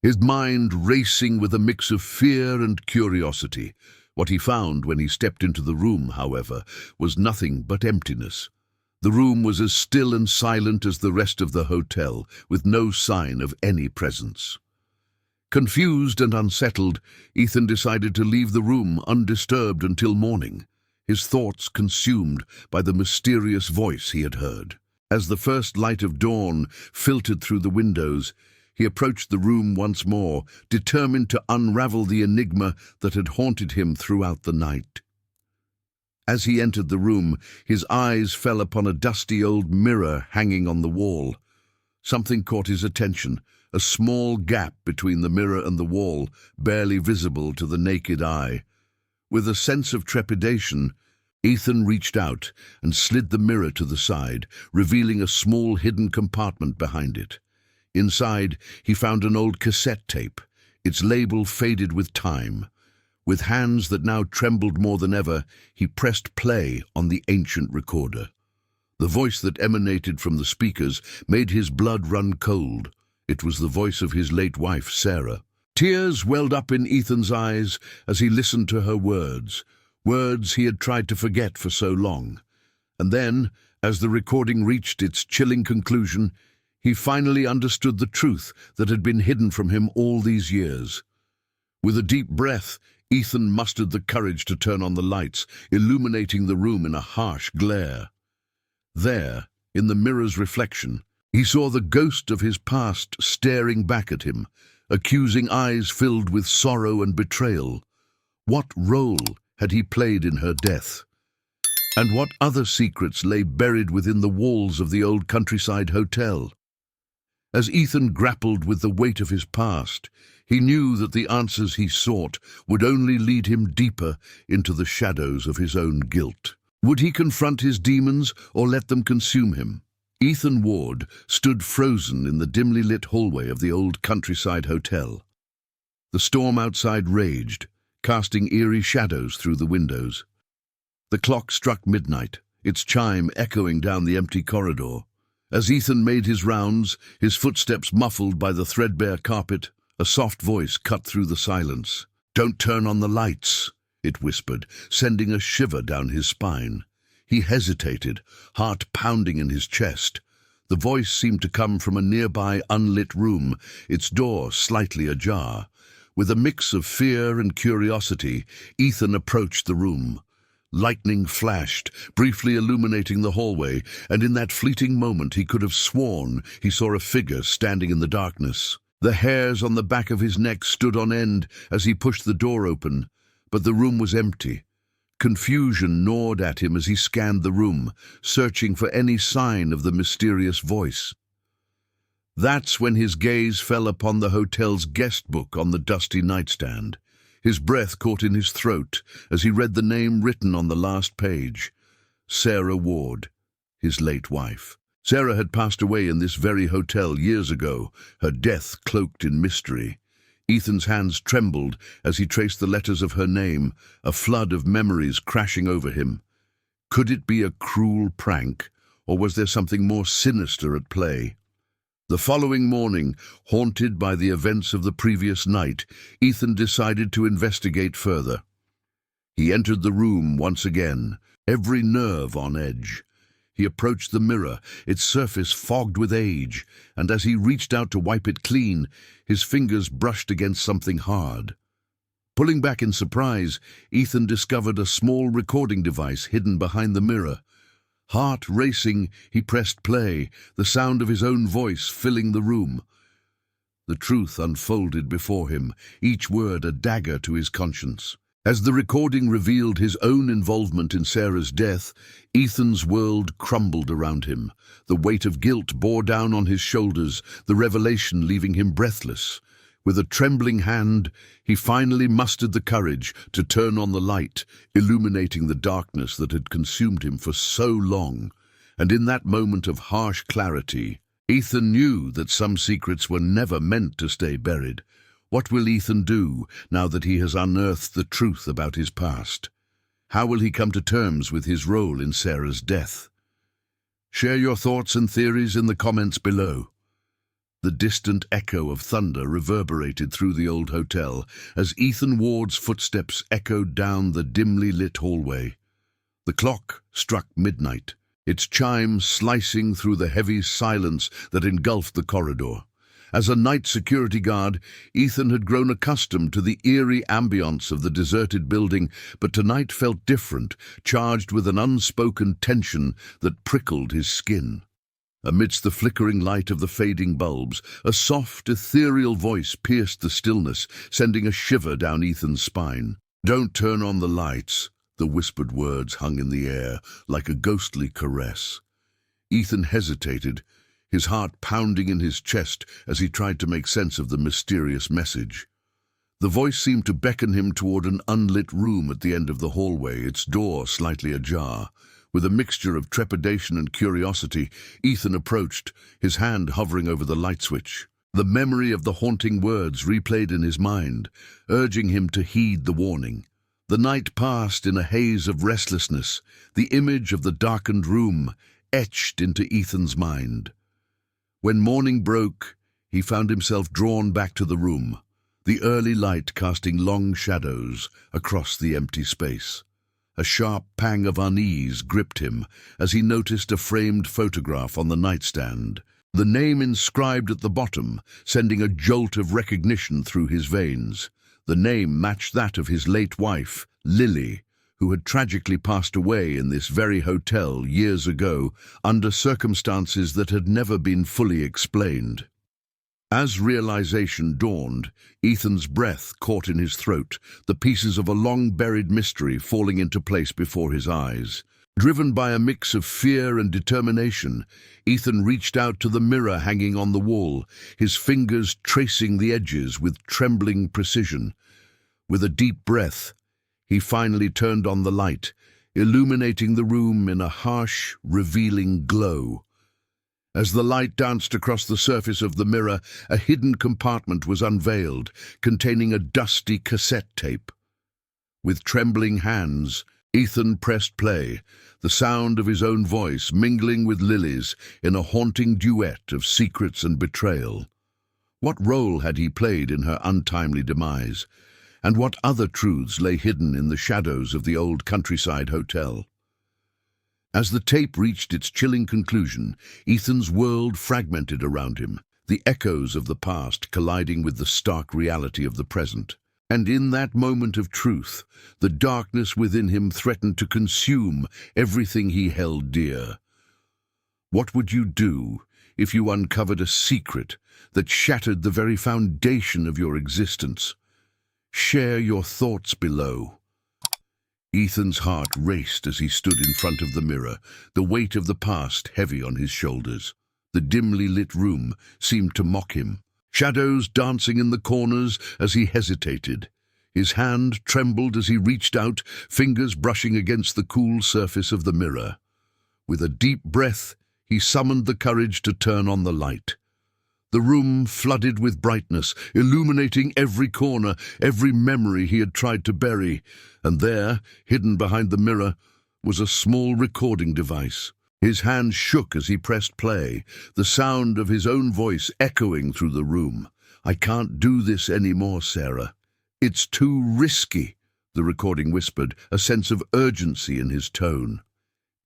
his mind racing with a mix of fear and curiosity. What he found when he stepped into the room, however, was nothing but emptiness. The room was as still and silent as the rest of the hotel, with no sign of any presence. Confused and unsettled, Ethan decided to leave the room undisturbed until morning, his thoughts consumed by the mysterious voice he had heard. As the first light of dawn filtered through the windows, he approached the room once more, determined to unravel the enigma that had haunted him throughout the night. As he entered the room, his eyes fell upon a dusty old mirror hanging on the wall. Something caught his attention, a small gap between the mirror and the wall, barely visible to the naked eye. With a sense of trepidation, Ethan reached out and slid the mirror to the side, revealing a small hidden compartment behind it. Inside, he found an old cassette tape, its label faded with time. With hands that now trembled more than ever, he pressed play on the ancient recorder. The voice that emanated from the speakers made his blood run cold. It was the voice of his late wife, Sarah. Tears welled up in Ethan's eyes as he listened to her words he had tried to forget for so long. And then, as the recording reached its chilling conclusion, he finally understood the truth that had been hidden from him all these years. With a deep breath, Ethan mustered the courage to turn on the lights, illuminating the room in a harsh glare. There, in the mirror's reflection, he saw the ghost of his past staring back at him, accusing eyes filled with sorrow and betrayal. What role had he played in her death? And what other secrets lay buried within the walls of the old countryside hotel? As Ethan grappled with the weight of his past, he knew that the answers he sought would only lead him deeper into the shadows of his own guilt. Would he confront his demons or let them consume him? Ethan Ward stood frozen in the dimly lit hallway of the old countryside hotel. The storm outside raged, casting eerie shadows through the windows. The clock struck midnight, its chime echoing down the empty corridor. As Ethan made his rounds, his footsteps muffled by the threadbare carpet, a soft voice cut through the silence. "Don't turn on the lights," it whispered, sending a shiver down his spine. He hesitated, heart pounding in his chest. The voice seemed to come from a nearby unlit room, its door slightly ajar. With a mix of fear and curiosity, Ethan approached the room. Lightning flashed, briefly illuminating the hallway, and in that fleeting moment he could have sworn he saw a figure standing in the darkness. The hairs on the back of his neck stood on end as he pushed the door open, but the room was empty. Confusion gnawed at him as he scanned the room, searching for any sign of the mysterious voice. That's when his gaze fell upon the hotel's guest book on the dusty nightstand. His breath caught in his throat as he read the name written on the last page. Sarah Ward, his late wife. Sarah had passed away in this very hotel years ago, her death cloaked in mystery. Ethan's hands trembled as he traced the letters of her name, a flood of memories crashing over him. Could it be a cruel prank, or was there something more sinister at play? The following morning, haunted by the events of the previous night, Ethan decided to investigate further. He entered the room once again, every nerve on edge. He approached the mirror, its surface fogged with age, and as he reached out to wipe it clean, his fingers brushed against something hard. Pulling back in surprise, Ethan discovered a small recording device hidden behind the mirror. Heart racing, he pressed play, the sound of his own voice filling the room. The truth unfolded before him, each word a dagger to his conscience. As the recording revealed his own involvement in Sarah's death, Ethan's world crumbled around him. The weight of guilt bore down on his shoulders, the revelation leaving him breathless. With a trembling hand, he finally mustered the courage to turn on the light, illuminating the darkness that had consumed him for so long. And in that moment of harsh clarity, Ethan knew that some secrets were never meant to stay buried. What will Ethan do now that he has unearthed the truth about his past? How will he come to terms with his role in Sarah's death? Share your thoughts and theories in the comments below. The distant echo of thunder reverberated through the old hotel as Ethan Ward's footsteps echoed down the dimly lit hallway. The clock struck midnight, its chime slicing through the heavy silence that engulfed the corridor. As a night security guard, Ethan had grown accustomed to the eerie ambience of the deserted building, but tonight felt different, charged with an unspoken tension that prickled his skin. Amidst the flickering light of the fading bulbs, a soft, ethereal voice pierced the stillness, sending a shiver down Ethan's spine. "Don't turn on the lights," the whispered words hung in the air like a ghostly caress. Ethan hesitated, his heart pounding in his chest as he tried to make sense of the mysterious message. The voice seemed to beckon him toward an unlit room at the end of the hallway, its door slightly ajar. With a mixture of trepidation and curiosity, Ethan approached, his hand hovering over the light switch. The memory of the haunting words replayed in his mind, urging him to heed the warning. The night passed in a haze of restlessness, the image of the darkened room etched into Ethan's mind. When morning broke, he found himself drawn back to the room, the early light casting long shadows across the empty space. A sharp pang of unease gripped him as he noticed a framed photograph on the nightstand, the name inscribed at the bottom, sending a jolt of recognition through his veins. The name matched that of his late wife, Lily, who had tragically passed away in this very hotel years ago under circumstances that had never been fully explained. As realization dawned, Ethan's breath caught in his throat, the pieces of a long-buried mystery falling into place before his eyes. Driven by a mix of fear and determination, Ethan reached out to the mirror hanging on the wall, his fingers tracing the edges with trembling precision. With a deep breath, he finally turned on the light, illuminating the room in a harsh, revealing glow. As the light danced across the surface of the mirror, a hidden compartment was unveiled, containing a dusty cassette tape. With trembling hands, Ethan pressed play, the sound of his own voice mingling with Lily's in a haunting duet of secrets and betrayal. What role had he played in her untimely demise, and what other truths lay hidden in the shadows of the old countryside hotel? As the tape reached its chilling conclusion, Ethan's world fragmented around him, the echoes of the past colliding with the stark reality of the present. And in that moment of truth, the darkness within him threatened to consume everything he held dear. What would you do if you uncovered a secret that shattered the very foundation of your existence? Share your thoughts below. Ethan's heart raced as he stood in front of the mirror, the weight of the past heavy on his shoulders. The dimly lit room seemed to mock him, shadows dancing in the corners as he hesitated. His hand trembled as he reached out, fingers brushing against the cool surface of the mirror. With a deep breath, he summoned the courage to turn on the light. The room flooded with brightness, illuminating every corner, every memory he had tried to bury. And there, hidden behind the mirror, was a small recording device. His hand shook as he pressed play, the sound of his own voice echoing through the room. "I can't do this anymore, Sarah. It's too risky," the recording whispered, a sense of urgency in his tone.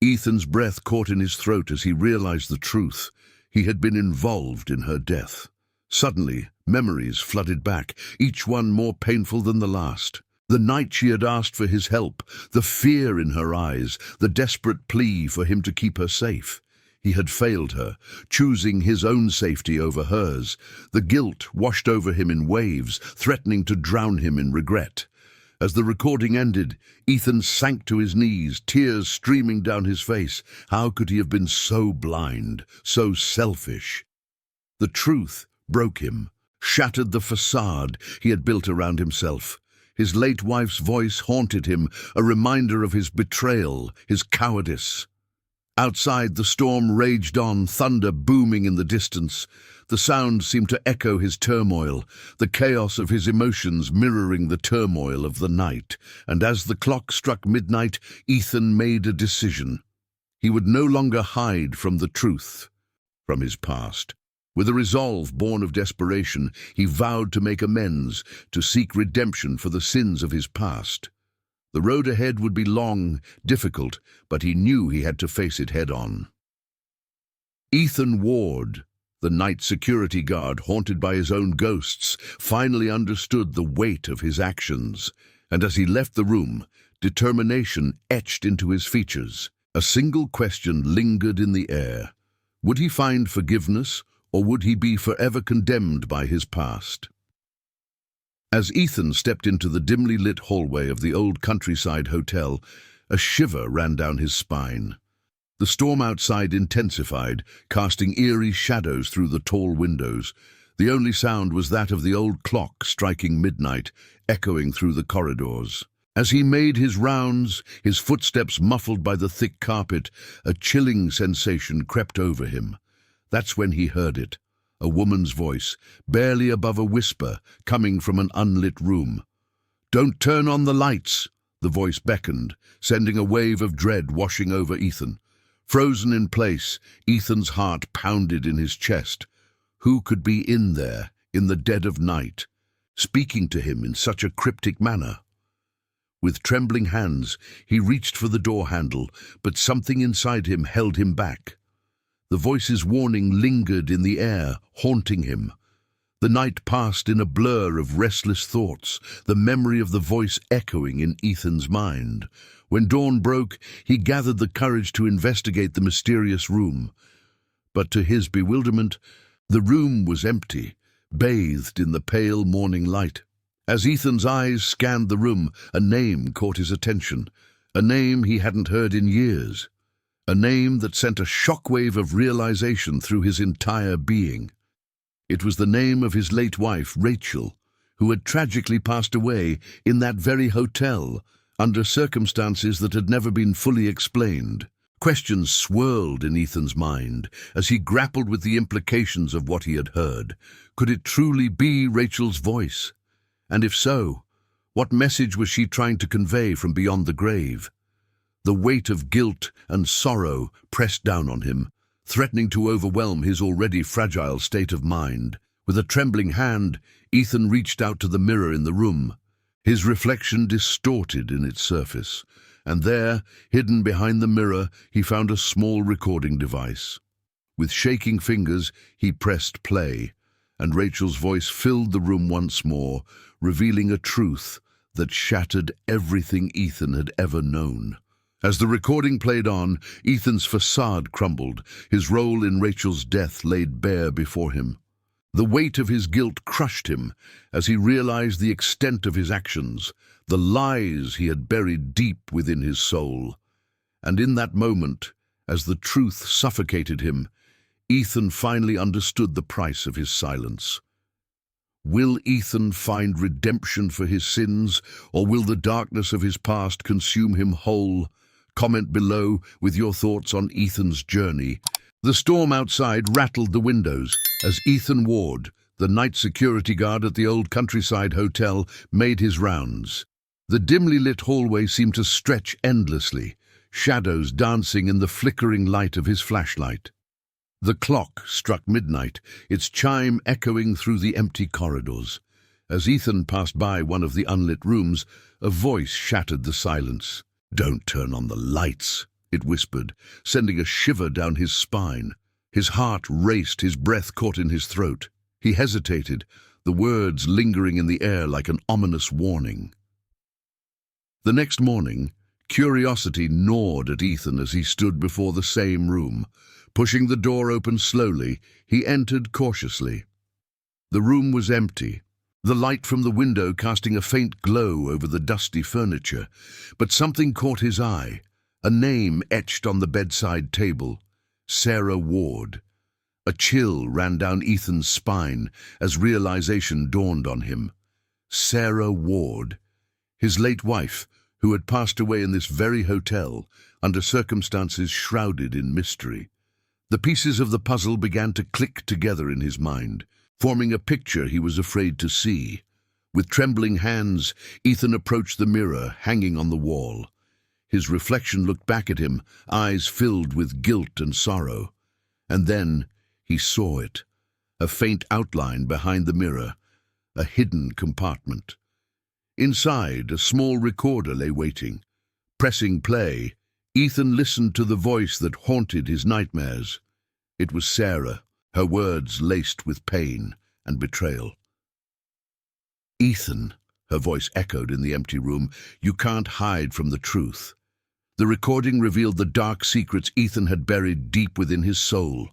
Ethan's breath caught in his throat as he realized the truth. He had been involved in her death. Suddenly, memories flooded back, each one more painful than the last. The night she had asked for his help, the fear in her eyes, the desperate plea for him to keep her safe. He had failed her, choosing his own safety over hers. The guilt washed over him in waves, threatening to drown him in regret. As the recording ended, Ethan sank to his knees, tears streaming down his face. How could he have been so blind, so selfish? The truth broke him, shattered the facade he had built around himself. His late wife's voice haunted him, a reminder of his betrayal, his cowardice. Outside, the storm raged on, thunder booming in the distance. The sound seemed to echo his turmoil, the chaos of his emotions mirroring the turmoil of the night. And as the clock struck midnight, Ethan made a decision. He would no longer hide from the truth, from his past. With a resolve born of desperation, he vowed to make amends, to seek redemption for the sins of his past. The road ahead would be long, difficult, but he knew he had to face it head-on. Ethan Ward, the night security guard haunted by his own ghosts, finally understood the weight of his actions, and as he left the room, determination etched into his features. A single question lingered in the air. Would he find forgiveness, or would he be forever condemned by his past? As Ethan stepped into the dimly lit hallway of the old countryside hotel, a shiver ran down his spine. The storm outside intensified, casting eerie shadows through the tall windows. The only sound was that of the old clock striking midnight, echoing through the corridors. As he made his rounds, his footsteps muffled by the thick carpet, a chilling sensation crept over him. That's when he heard it, a woman's voice, barely above a whisper, coming from an unlit room. "Don't turn on the lights," the voice beckoned, sending a wave of dread washing over Ethan. Frozen in place, Ethan's heart pounded in his chest. Who could be in there, in the dead of night, speaking to him in such a cryptic manner? With trembling hands, he reached for the door handle, but something inside him held him back. The voice's warning lingered in the air, haunting him. The night passed in a blur of restless thoughts, the memory of the voice echoing in Ethan's mind. When dawn broke, he gathered the courage to investigate the mysterious room. But to his bewilderment, the room was empty, bathed in the pale morning light. As Ethan's eyes scanned the room, a name caught his attention, a name he hadn't heard in years, a name that sent a shockwave of realization through his entire being. It was the name of his late wife, Rachel, who had tragically passed away in that very hotel, under circumstances that had never been fully explained. Questions swirled in Ethan's mind as he grappled with the implications of what he had heard. Could it truly be Rachel's voice? And if so, what message was she trying to convey from beyond the grave? The weight of guilt and sorrow pressed down on him, threatening to overwhelm his already fragile state of mind. With a trembling hand, Ethan reached out to the mirror in the room. His reflection distorted in its surface, and there, hidden behind the mirror, he found a small recording device. With shaking fingers, he pressed play, and Rachel's voice filled the room once more, revealing a truth that shattered everything Ethan had ever known. As the recording played on, Ethan's facade crumbled, his role in Rachel's death laid bare before him. The weight of his guilt crushed him as he realized the extent of his actions, the lies he had buried deep within his soul. And in that moment, as the truth suffocated him, Ethan finally understood the price of his silence. Will Ethan find redemption for his sins, or will the darkness of his past consume him whole? Comment below with your thoughts on Ethan's journey. The storm outside rattled the windows as Ethan Ward, the night security guard at the old Countryside Hotel, made his rounds. The dimly lit hallway seemed to stretch endlessly, shadows dancing in the flickering light of his flashlight. The clock struck midnight, its chime echoing through the empty corridors. As Ethan passed by one of the unlit rooms, a voice shattered the silence. "Don't turn on the lights," it whispered, sending a shiver down his spine. His heart raced, his breath caught in his throat. He hesitated, the words lingering in the air like an ominous warning. The next morning, curiosity gnawed at Ethan as he stood before the same room. Pushing the door open slowly, he entered cautiously. The room was empty, the light from the window casting a faint glow over the dusty furniture. But something caught his eye, a name etched on the bedside table, Sarah Ward. A chill ran down Ethan's spine as realization dawned on him. Sarah Ward, his late wife, who had passed away in this very hotel, under circumstances shrouded in mystery. The pieces of the puzzle began to click together in his mind, forming a picture he was afraid to see. With trembling hands, Ethan approached the mirror hanging on the wall. His reflection looked back at him, eyes filled with guilt and sorrow. And then he saw it, a faint outline behind the mirror, a hidden compartment. Inside, a small recorder lay waiting. Pressing play, Ethan listened to the voice that haunted his nightmares. It was Sarah, her words laced with pain and betrayal. "Ethan," her voice echoed in the empty room, "you can't hide from the truth." The recording revealed the dark secrets Ethan had buried deep within his soul.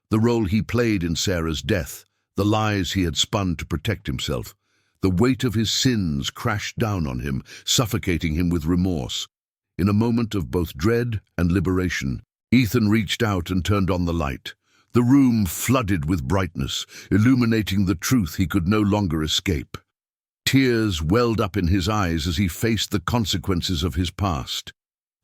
The role he played in Sarah's death, the lies he had spun to protect himself. The weight of his sins crashed down on him, suffocating him with remorse. In a moment of both dread and liberation, Ethan reached out and turned on the light. The room flooded with brightness, illuminating the truth he could no longer escape. Tears welled up in his eyes as he faced the consequences of his past.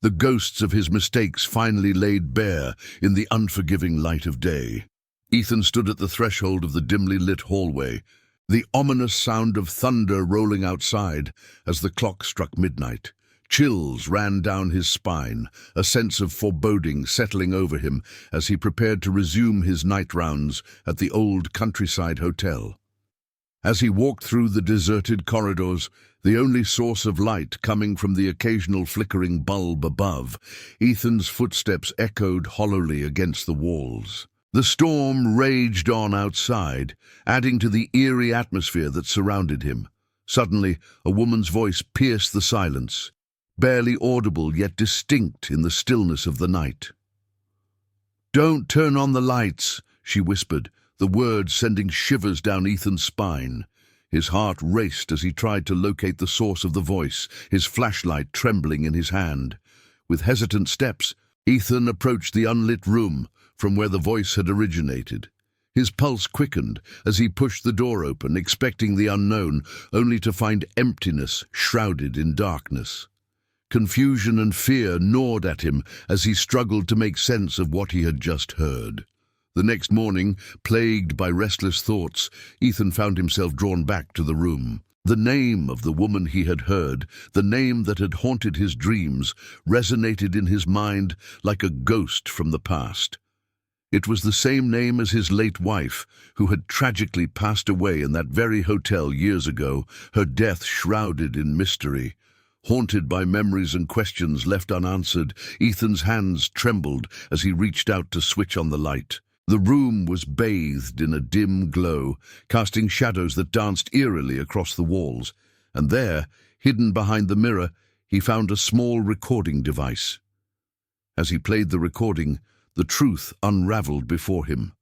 The ghosts of his mistakes finally laid bare in the unforgiving light of day. Ethan stood at the threshold of the dimly lit hallway, the ominous sound of thunder rolling outside as the clock struck midnight. Chills ran down his spine, a sense of foreboding settling over him as he prepared to resume his night rounds at the old countryside hotel. As he walked through the deserted corridors, the only source of light coming from the occasional flickering bulb above, Ethan's footsteps echoed hollowly against the walls. The storm raged on outside, adding to the eerie atmosphere that surrounded him. Suddenly, a woman's voice pierced the silence, barely audible yet distinct in the stillness of the night. "Don't turn on the lights," she whispered, the words sending shivers down Ethan's spine. His heart raced as he tried to locate the source of the voice, his flashlight trembling in his hand. With hesitant steps, Ethan approached the unlit room from where the voice had originated. His pulse quickened as he pushed the door open, expecting the unknown, only to find emptiness shrouded in darkness. Confusion and fear gnawed at him as he struggled to make sense of what he had just heard. The next morning, plagued by restless thoughts, Ethan found himself drawn back to the room. The name of the woman he had heard, the name that had haunted his dreams, resonated in his mind like a ghost from the past. It was the same name as his late wife, who had tragically passed away in that very hotel years ago, her death shrouded in mystery. Haunted by memories and questions left unanswered, Ethan's hands trembled as he reached out to switch on the light. The room was bathed in a dim glow, casting shadows that danced eerily across the walls. And there, hidden behind the mirror, he found a small recording device. As he played the recording, the truth unraveled before him.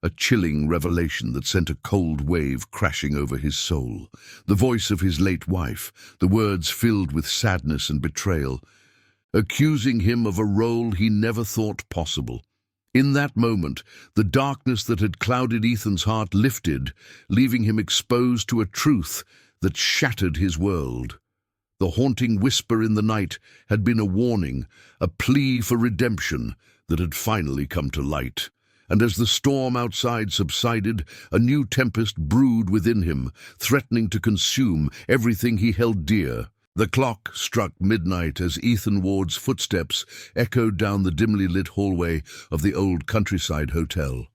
A chilling revelation that sent a cold wave crashing over his soul. The voice of his late wife, the words filled with sadness and betrayal, accusing him of a role he never thought possible. In that moment, the darkness that had clouded Ethan's heart lifted, leaving him exposed to a truth that shattered his world. The haunting whisper in the night had been a warning, a plea for redemption that had finally come to light. And as the storm outside subsided, a new tempest brewed within him, threatening to consume everything he held dear. The clock struck midnight as Ethan Ward's footsteps echoed down the dimly lit hallway of the old countryside hotel.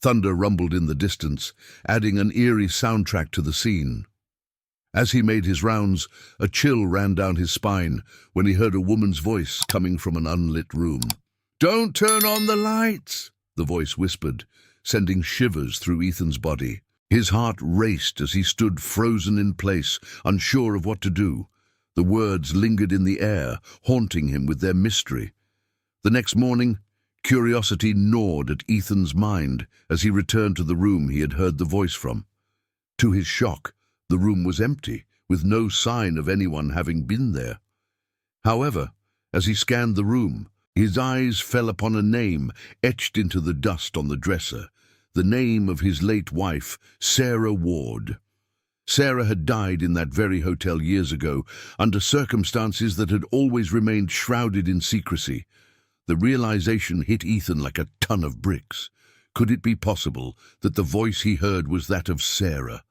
Thunder rumbled in the distance, adding an eerie soundtrack to the scene. As he made his rounds, a chill ran down his spine when he heard a woman's voice coming from an unlit room. "Don't turn on the lights," the voice whispered, sending shivers through Ethan's body. His heart raced as he stood frozen in place, unsure of what to do. The words lingered in the air, haunting him with their mystery. The next morning, curiosity gnawed at Ethan's mind as he returned to the room he had heard the voice from. To his shock, the room was empty, with no sign of anyone having been there. However, as he scanned the room, his eyes fell upon a name etched into the dust on the dresser, the name of his late wife, Sarah Ward. Sarah had died in that very hotel years ago, under circumstances that had always remained shrouded in secrecy. The realization hit Ethan like a ton of bricks. Could it be possible that the voice he heard was that of Sarah?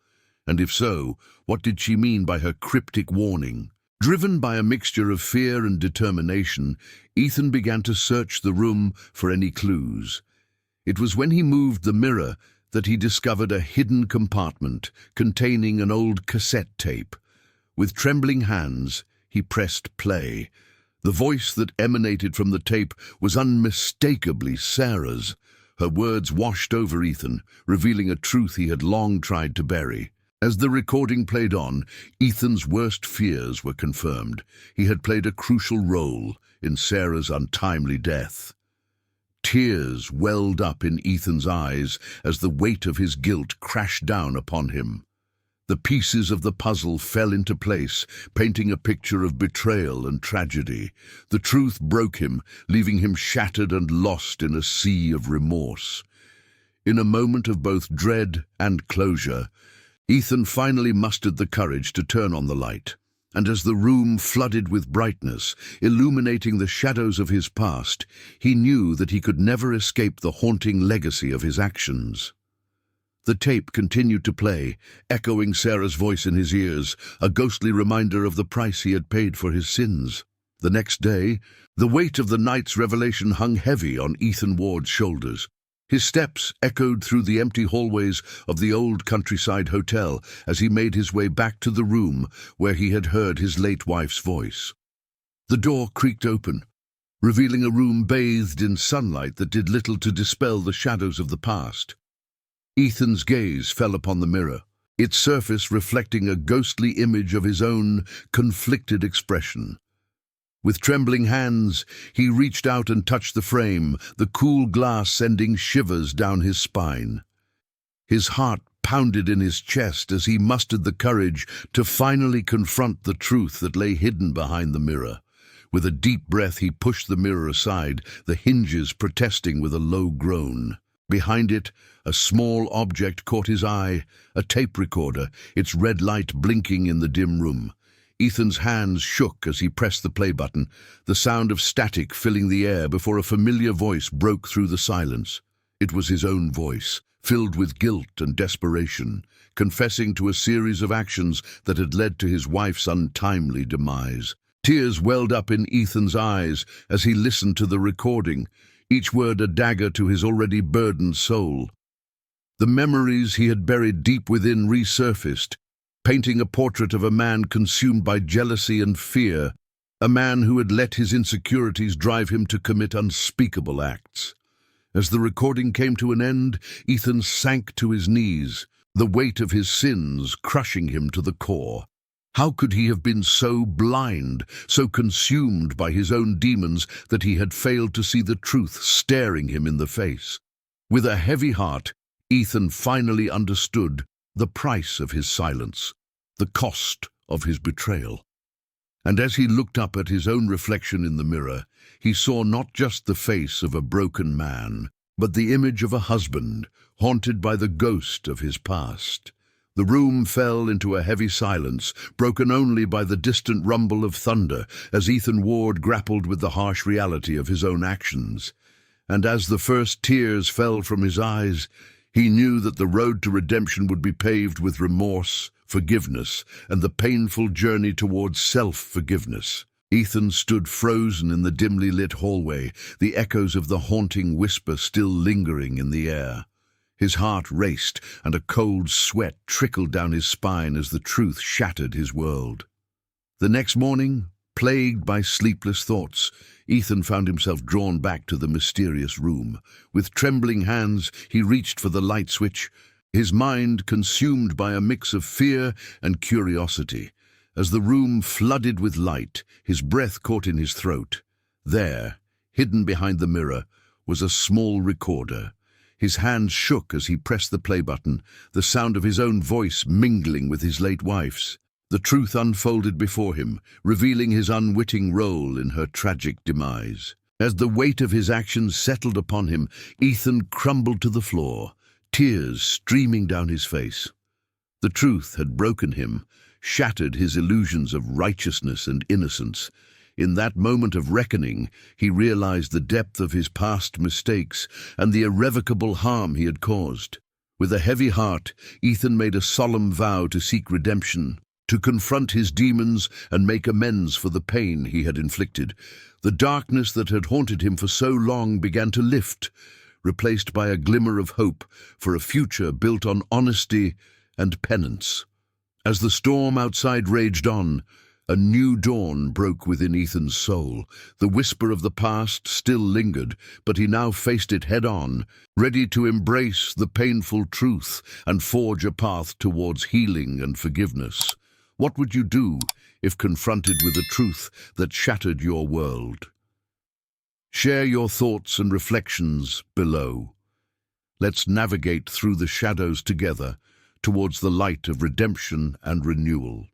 And if so, what did she mean by her cryptic warning? Driven by a mixture of fear and determination, Ethan began to search the room for any clues. It was when he moved the mirror that he discovered a hidden compartment containing an old cassette tape. With trembling hands, he pressed play. The voice that emanated from the tape was unmistakably Sarah's. Her words washed over Ethan, revealing a truth he had long tried to bury. As the recording played on, Ethan's worst fears were confirmed. He had played a crucial role in Sarah's untimely death. Tears welled up in Ethan's eyes as the weight of his guilt crashed down upon him. The pieces of the puzzle fell into place, painting a picture of betrayal and tragedy. The truth broke him, leaving him shattered and lost in a sea of remorse. In a moment of both dread and closure, Ethan finally mustered the courage to turn on the light, and as the room flooded with brightness, illuminating the shadows of his past, he knew that he could never escape the haunting legacy of his actions. The tape continued to play, echoing Sarah's voice in his ears, a ghostly reminder of the price he had paid for his sins. The next day, the weight of the night's revelation hung heavy on Ethan Ward's shoulders. His steps echoed through the empty hallways of the old countryside hotel as he made his way back to the room where he had heard his late wife's voice. The door creaked open, revealing a room bathed in sunlight that did little to dispel the shadows of the past. Ethan's gaze fell upon the mirror, its surface reflecting a ghostly image of his own conflicted expression. With trembling hands, he reached out and touched the frame, the cool glass sending shivers down his spine. His heart pounded in his chest as he mustered the courage to finally confront the truth that lay hidden behind the mirror. With a deep breath, he pushed the mirror aside, the hinges protesting with a low groan. Behind it, a small object caught his eye, a tape recorder, its red light blinking in the dim room. Ethan's hands shook as he pressed the play button, the sound of static filling the air before a familiar voice broke through the silence. It was his own voice, filled with guilt and desperation, confessing to a series of actions that had led to his wife's untimely demise. Tears welled up in Ethan's eyes as he listened to the recording, each word a dagger to his already burdened soul. The memories he had buried deep within resurfaced, painting a portrait of a man consumed by jealousy and fear, a man who had let his insecurities drive him to commit unspeakable acts. As the recording came to an end, Ethan sank to his knees, the weight of his sins crushing him to the core. How could he have been so blind, so consumed by his own demons that he had failed to see the truth staring him in the face? With a heavy heart, Ethan finally understood the price of his silence, the cost of his betrayal. And as he looked up at his own reflection in the mirror, he saw not just the face of a broken man, but the image of a husband haunted by the ghost of his past. The room fell into a heavy silence, broken only by the distant rumble of thunder as Ethan Ward grappled with the harsh reality of his own actions. And as the first tears fell from his eyes, he knew that the road to redemption would be paved with remorse, forgiveness, and the painful journey towards self-forgiveness. Ethan stood frozen in the dimly lit hallway, the echoes of the haunting whisper still lingering in the air. His heart raced, and a cold sweat trickled down his spine as the truth shattered his world. The next morning, plagued by sleepless thoughts, Ethan found himself drawn back to the mysterious room. With trembling hands, he reached for the light switch, his mind consumed by a mix of fear and curiosity. As the room flooded with light, his breath caught in his throat. There, hidden behind the mirror, was a small recorder. His hands shook as he pressed the play button, the sound of his own voice mingling with his late wife's. The truth unfolded before him, revealing his unwitting role in her tragic demise. As the weight of his actions settled upon him, Ethan crumbled to the floor, tears streaming down his face. The truth had broken him, shattered his illusions of righteousness and innocence. In that moment of reckoning, he realized the depth of his past mistakes and the irrevocable harm he had caused. With a heavy heart, Ethan made a solemn vow to seek redemption, to confront his demons and make amends for the pain he had inflicted. The darkness that had haunted him for so long began to lift, replaced by a glimmer of hope for a future built on honesty and penance. As the storm outside raged on, a new dawn broke within Ethan's soul. The whisper of the past still lingered, but he now faced it head-on, ready to embrace the painful truth and forge a path towards healing and forgiveness. What would you do if confronted with a truth that shattered your world? Share your thoughts and reflections below. Let's navigate through the shadows together, towards the light of redemption and renewal.